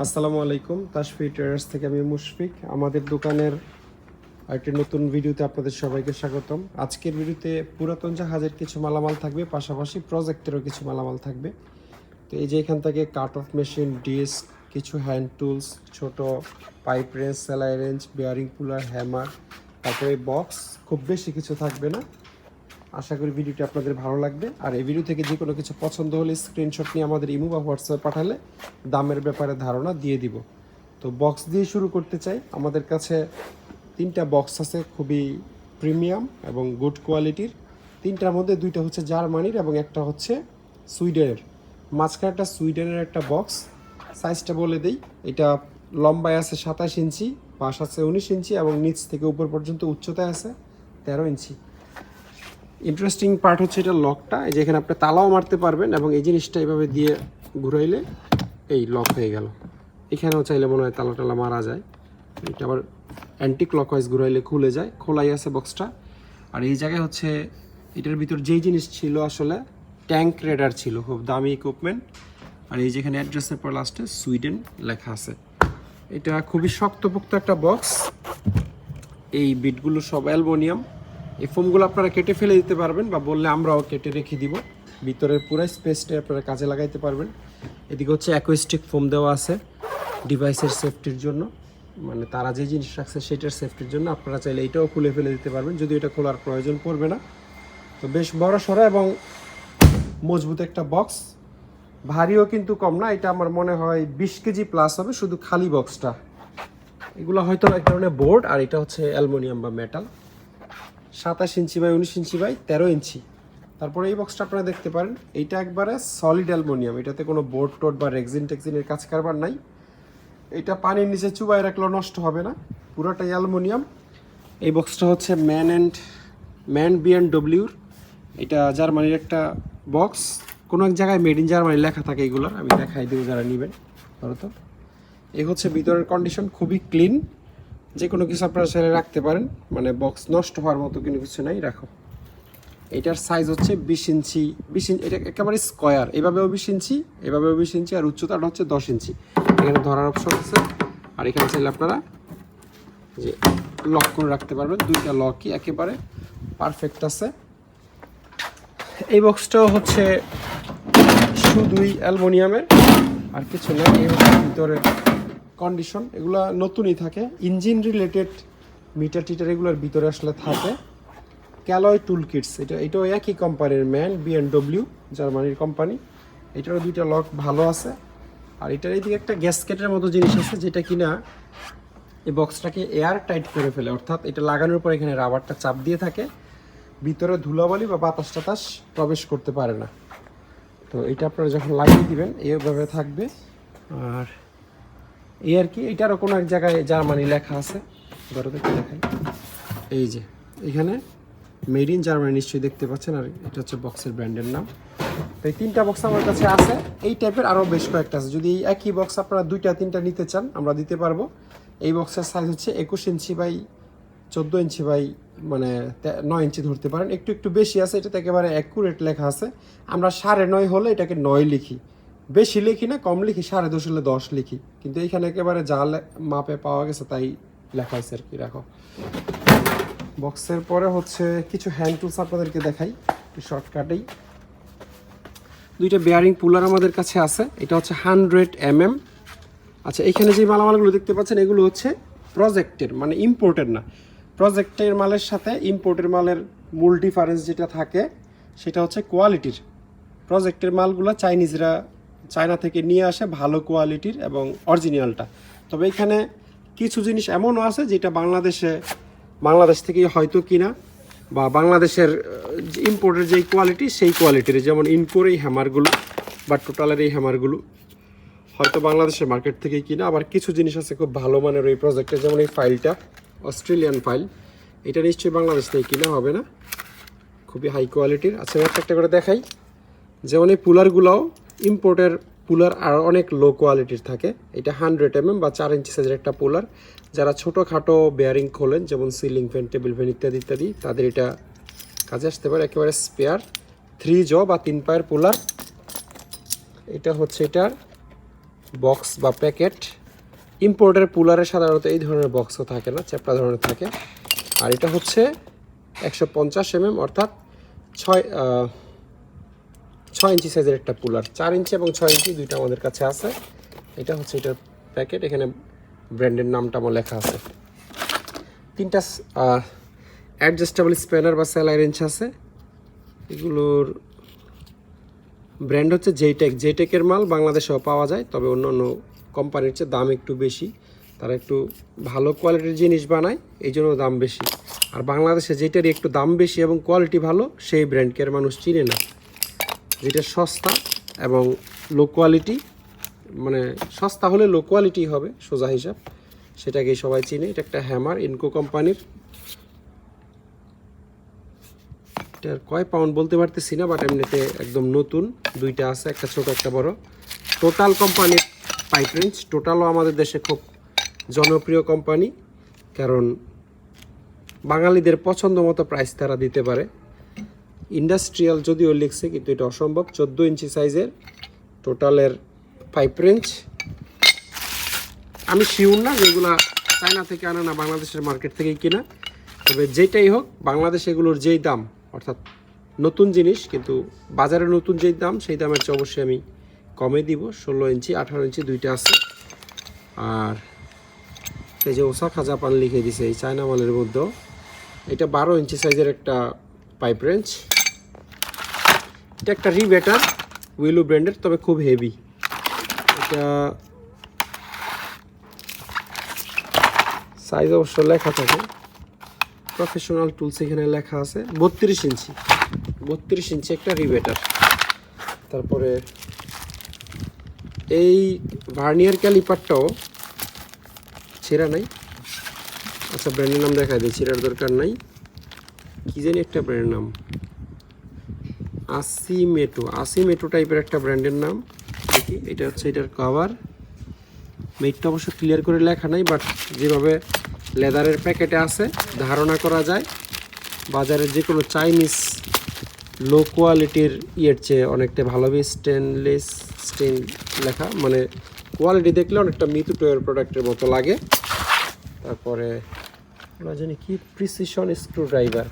আসসালামু আলাইকুম, তাশফি ট্রেডার্স থেকে আমি মুশফিক। আমাদের দোকানের একটি নতুন ভিডিওতে আপনাদের সবাইকে স্বাগতম। আজকের ভিডিওতে পুরাতন জাহাজের কিছু মালামাল থাকবে, পাশাপাশি প্রজেক্টেরও কিছু মালামাল থাকবে। তো এই যে এখান থেকে কাট অফ মেশিন, ডিস্ক, কিছু হ্যান্ড টুলস, ছোট পাইপ রেঞ্জ, সেলাই রেঞ্জ, বেয়ারিং পুলার, হ্যামার, তারপরে বক্স, খুব বেশি কিছু থাকবে না। আশা করি ভিডিওটি আপনাদের ভালো লাগবে। আর এই ভিডিও থেকে যে কোনো কিছু পছন্দ হলে স্ক্রিনশট নিয়ে আমাদের ইমো বা হোয়াটসঅ্যাপে পাঠালে দামের ব্যাপারে ধারণা দিয়ে দিব। তো বক্স দিয়ে শুরু করতে চাই। আমাদের কাছে 3টা বক্স আছে, খুবই প্রিমিয়াম এবং গুড কোয়ালিটির। 3টার মধ্যে 2টা হচ্ছে জার্মানির এবং একটা হচ্ছে সুইডেনের। মাঝখানে একটা সুইডেনের একটা বক্স। সাইজটা বলে দিই, এটা লম্বায় আছে 27 ইঞ্চি, পাশ আছে 19 ইঞ্চি এবং নিচ থেকে উপর পর্যন্ত উচ্চতায় আছে 13 ইঞ্চি। ইন্টারেস্টিং পার্ট হচ্ছে এটা লকটা, এই যে এখানে আপনি তালাও মারতে পারবেন এবং এই জিনিসটা এভাবে দিয়ে ঘুরাইলে এই লক হয়ে গেল। এখানেও চাইলে মনে হয় তালা টালা মারা যায়। এটা আবার অ্যান্টি ক্লকওয়াইজ ঘুরাইলে খুলে যায়, খোলাই আছে বক্সটা। আর এই জায়গায় হচ্ছে এটার ভিতর যেই জিনিস ছিল আসলে ট্যাঙ্ক রেডার ছিল, খুব দামি ইকুইপমেন্ট। আর এই যেখানে অ্যাড্রেসের পর লাস্টে সুইডেন লেখা আছে। এটা খুবই শক্তপোক্ত একটা বক্স। এই বিটগুলো সব অ্যালুমিনিয়াম। এই ফোমগুলো আপনারা কেটে ফেলে দিতে পারবেন বা বললে আমরাও কেটে রেখে দিব। ভিতরের পুরো স্পেসটা আপনারা কাজে লাগাইতে পারবেন। এদিকে হচ্ছে অ্যাকোস্টিক ফোম দেওয়া আছে ডিভাইসের সেফটির জন্য, মানে তারা যে জিনিস রাখছে সেটার সেফটির জন্য। আপনারা চাইলে এটাও খুলে ফেলে দিতে পারবেন, যদি এটা খোলার প্রয়োজন পড়বে না। তো বেশ বড় সড়ো এবং মজবুত একটা বক্স। ভারীও কিন্তু কম না, এটা আমার মনে হয় 20 কেজি প্লাস হবে শুধু খালি বক্সটা। এগুলো হয়তো এক ধরনের বোর্ড, আর এটা হচ্ছে অ্যালুমিনিয়াম বা metal. 27 inch by 19 inch by 13 inch. তারপরে এই বক্সটা আপনারা দেখতে পারেন, এইটা একবারে সলিড অ্যালুমিনিয়াম, এটাতে কোনো বোর্ড টোড বা রেক্সিন টেক্সিনের কাজ কারবার নাই। এটা পানির নিচে চুবাই রাখলেও নষ্ট হবে না, পুরোটাই অ্যালুমিনিয়াম। এই বক্সটা হচ্ছে ম্যান বিএনডব্লিউর। এটা জার্মানির একটা বক্স, কোনো এক জায়গায় মেড ইন জার্মানি লেখা থাকে এগুলো, আমি দেখাই দেবো যারা নেবেন। ধরো তো, এই হচ্ছে ভিতরের কন্ডিশন, খুবই ক্লিন। যে কোনো কিছু আপনারা ছেড়ে রাখতে পারেন, মানে বক্স নষ্ট হওয়ার মতো কোনো কিছু নাই, রাখো। এটার সাইজ হচ্ছে 20 ইঞ্চি। এটা একেবারে স্কোয়ার, এভাবেও 20 ইঞ্চি, এভাবেও 20 ইঞ্চি, আর উচ্চতাটা হচ্ছে 10 ইঞ্চি। এখানে ধরার অপশন আছে, আর এখানে চাইলে আপনারা যে লক করে রাখতে পারবেন। 2টা লকই একেবারে পারফেক্ট আছে। এই বক্সটাও হচ্ছে শুধুই অ্যালুমিনিয়ামের, আর কিছু না। এই হচ্ছে ভিতরের কন্ডিশন, এগুলো নতুনই থাকে। ইঞ্জিন রিলেটেড মিটার টিটার এগুলোর ভিতরে আসলে থাকে। ক্যালয় টুল কিটস, এটাও একই কোম্পানির, ম্যান বিএনডব্লিউ, জার্মানির কোম্পানি। এটারও 2টা লক ভালো আছে। আর এটার এইদিকে একটা গ্যাসকেটের মতো জিনিস আছে, যেটা কিনা এই বক্সটাকে এয়ার টাইট করে ফেলে, অর্থাৎ এটা লাগানোর পর এখানে রাবারটা চাপ দিয়ে থাকে, ভিতরে ধুলাবালি বা বাতাস টাতাস প্রবেশ করতে পারে না। তো এটা আপনারা যখন লাগিয়ে দিবেন এইভাবে থাকবে। আর এই আর কি, এটারও কোনো এক জায়গায় জার্মানি লেখা আছে, ধরো দেখতে দেখাই। এই যে এখানে মেড ইন জার্মানি নিশ্চয়ই দেখতে পাচ্ছেন, আর এটা হচ্ছে বক্সের ব্র্যান্ডের নাম। তো এই 3টা বক্স আমার কাছে আছে। এই টাইপের আরও বেশ কয়েকটা আছে, যদি একই বক্স আপনারা 2টা 3টা নিতে চান আমরা দিতে পারবো। এই বক্সের সাইজ হচ্ছে 21 ইঞ্চি বাই 14 ইঞ্চি বাই মানে 9 ইঞ্চি ধরতে পারেন। একটু একটু বেশি আছে, এটাতে একেবারে অ্যাকুরেট লেখা আছে। আমরা 9.5 হলে এটাকে 9 লিখি, বেশি লিখি না, কম লিখি। 10.5 হলে 10 লিখি, কিন্তু এখানে একেবারে যা মাপে পাওয়া গেছে তাই লেখা আছে আর কি। রাখো। বক্সের পরে হচ্ছে কিছু হ্যান্ড টুলস আপনাদেরকে দেখাই শর্টকাটেই। 2টা বেয়ারিং পুলার আমাদের কাছে আছে, এটা হচ্ছে 100 mm। আচ্ছা, এখানে যে মালামালগুলো দেখতে পাচ্ছেন এগুলো হচ্ছে প্রজেক্টের, মানে ইম্পোর্টের না। প্রজেক্টের মালের সাথে ইম্পোর্টের মালের মূল ডিফারেন্স যেটা থাকে সেটা হচ্ছে কোয়ালিটির। প্রজেক্টের মালগুলো চাইনিজরা চায়না থেকে নিয়ে আসে, ভালো কোয়ালিটির এবং অরিজিনালটা। তবে এখানে কিছু জিনিস এমনও আছে যেটা বাংলাদেশ থেকেই হয়তো কিনা, বা বাংলাদেশের ইম্পোর্টের যেই কোয়ালিটি সেই কোয়ালিটির, যেমন ইনকোর এই হ্যামারগুলো বা টোটালের এই হ্যামারগুলো হয়তো বাংলাদেশের মার্কেট থেকেই কিনা। আবার কিছু জিনিস আছে খুব ভালো মানের ওই প্রজেক্টের, যেমন এই ফাইলটা অস্ট্রেলিয়ান ফাইল, এটা নিশ্চয়ই বাংলাদেশ থেকে কিনা হবে না, খুবই হাই কোয়ালিটির। আচ্ছা, একটা করে দেখাই। যেমন এই পুলারগুলোও ইম্পোর্টের পুলার আর অনেক লো কোয়ালিটির থাকে। এটা 100 mm বা 4 ইঞ্চি সাইজের একটা পুলার। যারা ছোটোখাটো বেয়ারিং খোলেন, যেমন সিলিং ফ্যান, টেবিল ফ্যান ইত্যাদি ইত্যাদি, তাদের এটা কাজে আসতে পারে। একেবারে স্পেয়ার 3 জ বা 3 পায়ের পুলার। এটা হচ্ছে এটার বক্স বা প্যাকেট। ইম্পোর্টের পুলারে সাধারণত এই ধরনের বক্সও থাকে না, চ্যাপটা ধরনের থাকে। আর এটা হচ্ছে 150 mm অর্থাৎ 6 ইঞ্চি সাইজের একটা পুলার। 4 ইঞ্চি এবং 6 ইঞ্চি দুইটা আমাদের কাছে আছে। এটা হচ্ছে এটার প্যাকেট, এখানে ব্র্যান্ডের নামটা আমার লেখা আছে। 3টা অ্যাডজাস্টেবল স্প্যানার বা সেলাই রেঞ্চ আছে। এগুলোর ব্র্যান্ড হচ্ছে জেটেকের মাল বাংলাদেশেও পাওয়া যায়, তবে অন্য অন্য কোম্পানির চেয়ে দাম একটু বেশি। তারা একটু ভালো কোয়ালিটির জিনিস বানায়, এই জন্য দাম বেশি। আর বাংলাদেশে যেটারই একটু দাম বেশি এবং কোয়ালিটি ভালো, সেই ব্র্যান্ডকে আর মানুষ চিনে না। যেটা সস্তা এবং লো কোয়ালিটি, মানে সস্তা হলে লো কোয়ালিটি হবে সোজা হিসাব, সেটাকেই সবাই চিনে। এটা একটা হ্যামার, ইনকো কোম্পানির। এটার কয় পাউন্ড বলতে পারতেছি না, বাট এমনিতে একদম নতুন। দুইটা আছে, একটা ছোট একটা বড়। টোটাল কোম্পানির পাইপ রেঞ্জ। টোটালও আমাদের দেশে খুব জনপ্রিয় কোম্পানি, কারণ বাঙালিদের পছন্দ মতো প্রাইস তারা দিতে পারে। ইন্ডাস্ট্রিয়াল যদিও লিখছে, কিন্তু এটা অসম্ভব। 14 ইঞ্চি সাইজের টোটালের পাইপ রেঞ্জ। আমি শিওর না যেগুলো চায়না থেকে আনা না বাংলাদেশের মার্কেট থেকেই কিনা, তবে যেটাই হোক বাংলাদেশে এগুলোর যেই দাম, অর্থাৎ নতুন জিনিস কিন্তু বাজারে নতুন যেই দাম, সেই দামের চেয়ে অবশ্যই আমি কমে দিব। 16 ইঞ্চি 18 ইঞ্চি দুইটা আছে। আর এই যে ওসাকা জাপান লিখে দিছে এই চায়না মালের মধ্যেও। এটা 12 ইঞ্চি সাইজের একটা পাইপ রেঞ্জ। এটা একটা রিবেটার, উইলো ব্র্যান্ডের, তবে খুব হেভি। এটা সাইজ অবশ্য লেখা থাকে, প্রফেশনাল টুলস এখানে লেখা আছে। 32 ইঞ্চি একটা রিবেটার। তারপরে এই ভার্নিয়ার ক্যালিপারটাও ছেঁড়া নাই। আচ্ছা, ব্র্যান্ডের নাম দেখা দিই, ছেঁড়ার দরকার নাই। কি জানি একটা ব্র্যান্ডের নাম, আসিমেটো টাইপের একটা ব্র্যান্ডের নাম। দেখি, এটা হচ্ছে এটার কভার। মেটটা অবশ্য ক্লিয়ার করে লেখা নাই, বাট যেভাবে লেদারের প্যাকেটে আছে ধারণা করা যায় বাজারের যে কোনো চাইনিজ লো কোয়ালিটির ইয়ের চেয়ে অনেকটা ভালো। স্টেনলেস স্টিল লেখা, মানে কোয়ালিটি দেখলে অনেকটা মিতু টয়ের প্রোডাক্টের মতো লাগে। তারপরে আমরা জানি কি প্রিসিশন স্ক্রুড্রাইভার।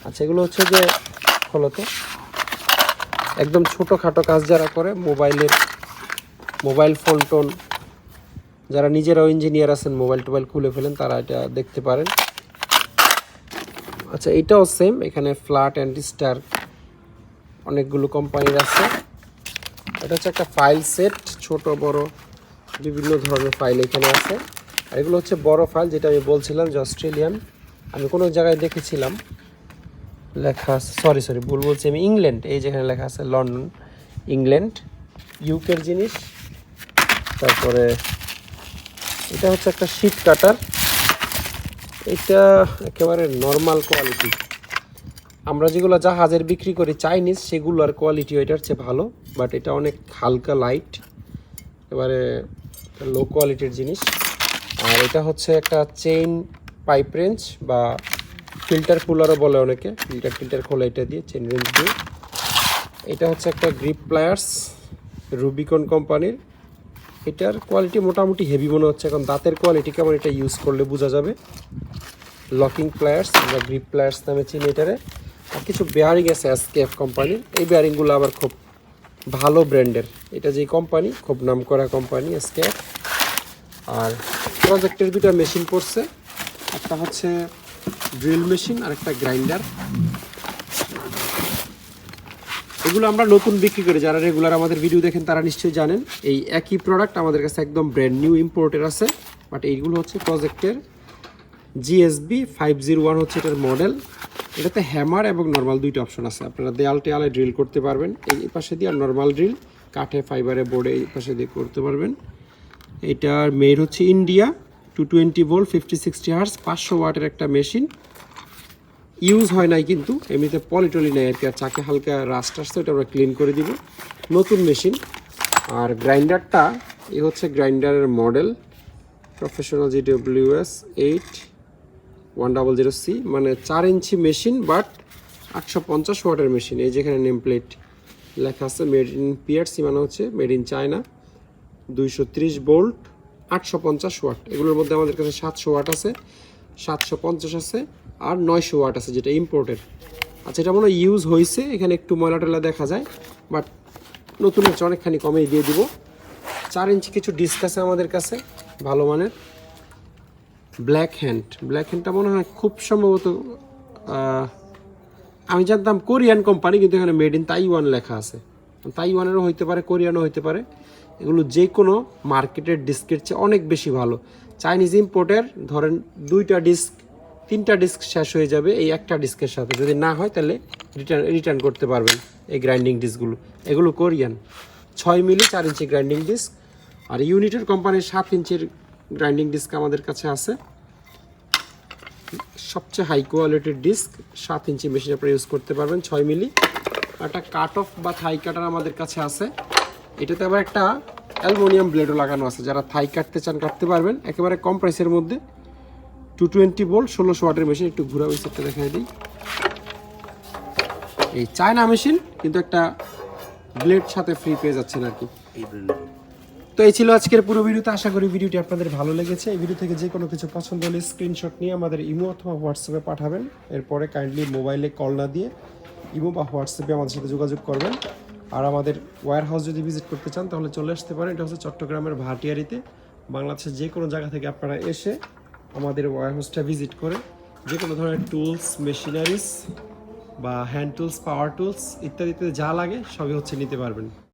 আচ্ছা, এগুলো হচ্ছে যে ফলত একদম ছোটোখাটো কাজ যারা করে, মোবাইল ফোন টোন, যারা নিজেরাও ইঞ্জিনিয়ার আছেন, মোবাইল টোবাইল খুলে ফেলেন, তারা এটা দেখতে পারেন। আচ্ছা, এটাও সেম, এখানে ফ্ল্যাট অ্যান্ড স্টার অনেকগুলো কোম্পানির আছে। এটা হচ্ছে একটা ফাইল সেট, ছোট বড় বিভিন্ন ধরনের ফাইল এখানে আছে। আর এগুলো হচ্ছে বড় ফাইল, যেটা আমি বলছিলাম যে অস্ট্রেলিয়ান। আমি কোনো জায়গায় দেখেছিলাম লেখা, সরি ভুল বলছি আমি, ইংল্যান্ড। এই যেখানে লেখা আছে লন্ডন, ইংল্যান্ড, ইউকের জিনিস। তারপরে এটা হচ্ছে একটা শীট কাটার। এটা একেবারে নর্মাল কোয়ালিটি। আমরা যেগুলো জাহাজের বিক্রি করি চাইনিজ, সেগুলোর কোয়ালিটি এটার চেয়ে ভালো, বাট এটা অনেক হালকা লাইট, এবারে লো কোয়ালিটির জিনিস। আর এটা হচ্ছে একটা চেইন পাইপ রেঞ্জ বা ফিল্টার কুলারও বলে অনেকে, ফিল্টার খোলা এটা দিয়ে, চেইন রেঞ্জ দিয়ে। এটা হচ্ছে একটা গ্রিপ প্লায়ার্স, রুবিকন কোম্পানির। এটার কোয়ালিটি মোটামুটি হেভি মনে হচ্ছে, এখন দাঁতের কোয়ালিটি কেমন এটা ইউজ করলে বোঝা যাবে। লকিং প্লায়ার্স বা গ্রিপ প্লায়ার্স নামে চিনি এটারে। আর কিছু বেয়ারিং আছে এসকেএফ কোম্পানির, এই বেয়ারিংগুলো আবার খুব ভালো ব্র্যান্ডের। এটা যে কোম্পানি, খুব নামকরা কোম্পানি এসকেএফ। আর প্রজেক্টের দুটো মেশিন পড়ছে, একটা হচ্ছে ড্রিল মেশিন আর একটা গ্রাইন্ডার। এগুলো আমরা নতুন বিক্রি করি, যারা রেগুলার আমাদের ভিডিও দেখেন তারা নিশ্চয়ই জানেন। এই একই প্রোডাক্ট আমাদের কাছে একদম ব্র্যান্ড নিউ ইম্পোর্টের আছে, বাট এইগুলো হচ্ছে প্রজেক্টের GSB 501 হচ্ছে এটার মডেল। এটাতে হ্যামার এবং নর্মাল দুইটা অপশন আছে, আপনারা দেয়ালে ড্রিল করতে পারবেন এই পাশে দিয়ে, আর নর্মাল ড্রিল কাঠে ফাইবারে বোর্ডে এই পাশে দিয়ে করতে পারবেন। এটার মেড হচ্ছে ইন্ডিয়া, 220 ভোল্ট 50-60 হার্স, 500 ওয়াটের একটা মেশিন। ইউজ হয় নাই কিন্তু, এমনিতে পলিটলি নেই আর কি। আর চাকে হালকা রাস্ট আসছে, ওটা আমরা ক্লিন করে দিব, নতুন মেশিন। আর গ্রাইন্ডারটা এই হচ্ছে গ্রাইন্ডারের মডেল, প্রফেশনাল GWS 8100C, মানে 4 ইঞ্চি মেশিন, বাট 850 ওয়াটের মেশিন। এই যেখানে নেম প্লেট লেখা আছে মেড ইন PRC, মানে হচ্ছে made in China. 230 volt, 850 watt. এগুলোর মধ্যে আমাদের কাছে 700 ওয়াট আছে, 750 আছে, আর 900 ওয়াট আছে, যেটা ইম্পোর্টেড। আচ্ছা, এটা মনে হয় ইউজ হয়েছে, এখানে একটু ময়লা টয়লা দেখা যায়, বাট নতুনের চেয়ে অনেকখানি কমেই দিয়ে দিব। 4 ইঞ্চি কিছু ডিস্ক আছে আমাদের কাছে, ভালো মানের। ব্ল্যাক হ্যান্ডটা মনে হয় খুব সম্ভবত আমি জানতাম কোরিয়ান কোম্পানি, কিন্তু এখানে মেড ইন তাইওয়ান লেখা আছে। তাইওয়ানেরও হইতে পারে, কোরিয়ানও হইতে পারে। এগুলো যে কোনো মার্কেটের ডিস্কের চেয়ে অনেক বেশি ভালো। চাইনিজ ইম্পোর্টের ধরেন 2টা ডিস্ক 3টা ডিস্ক শেষ হয়ে যাবে এই একটা ডিস্কের সাথে, যদি না হয় তাহলে রিটার্ন করতে পারবেন এই গ্রাইন্ডিং ডিস্কগুলো। এগুলো কোরিয়ান 6 মিলি 4 ইঞ্চি গ্রাইন্ডিং ডিস্ক। আর ইউনিটের কোম্পানির 7 ইঞ্চির গ্রাইন্ডিং ডিস্ক আমাদের কাছে আছে, সবচেয়ে হাই কোয়ালিটির ডিস্ক। 7 ইঞ্চি মেশিন আপনারা ইউজ করতে পারবেন, 6 মিলি। একটা কাট অফ বা থাই কাটার আমাদের কাছে আছে। এটাতে আবার একটা অ্যালুমিনিয়াম ব্লেডও লাগানো আছে, যারা থাই কাটতে চান কাটতে পারবেন, একেবারে কম প্রাইসের মধ্যে। 220 ভোল্ট 1600 ওয়াটের মেশিন। একটু ঘুরা ওই সেটটা দেখাই দিই। এই চায়না মেশিন, কিন্তু একটা ব্লেড সাথে ফ্রি পেয়ে যাচ্ছেন আর কি। তো এই ছিল আজকের পুরো ভিডিওতে। আশা করি ভিডিওটি আপনাদের ভালো লেগেছে। এই ভিডিও থেকে যে কোনো কিছু পছন্দ হলে স্ক্রিনশট নিয়ে আমাদের ইমো অথবা হোয়াটসঅ্যাপে পাঠাবেন। এরপরে কাইন্ডলি মোবাইলে কল না দিয়ে ইমো বা হোয়াটসঅ্যাপে আমাদের সাথে যোগাযোগ করবেন। আর আমাদের ওয়্যার হাউস যদি ভিজিট করতে চান তাহলে চলে আসতে পারেন। এটা হচ্ছে চট্টগ্রামের ভাটিয়ারিতে। বাংলাদেশের যে কোনো জায়গা থেকে আপনারা এসে আমাদের ওয়্যার হাউসটা ভিজিট করে যে কোনো ধরনের টুলস, মেশিনারিজ বা হ্যান্ড টুলস, পাওয়ার টুলস ইত্যাদিতে যা লাগে সবই হচ্ছে নিতে পারবেন।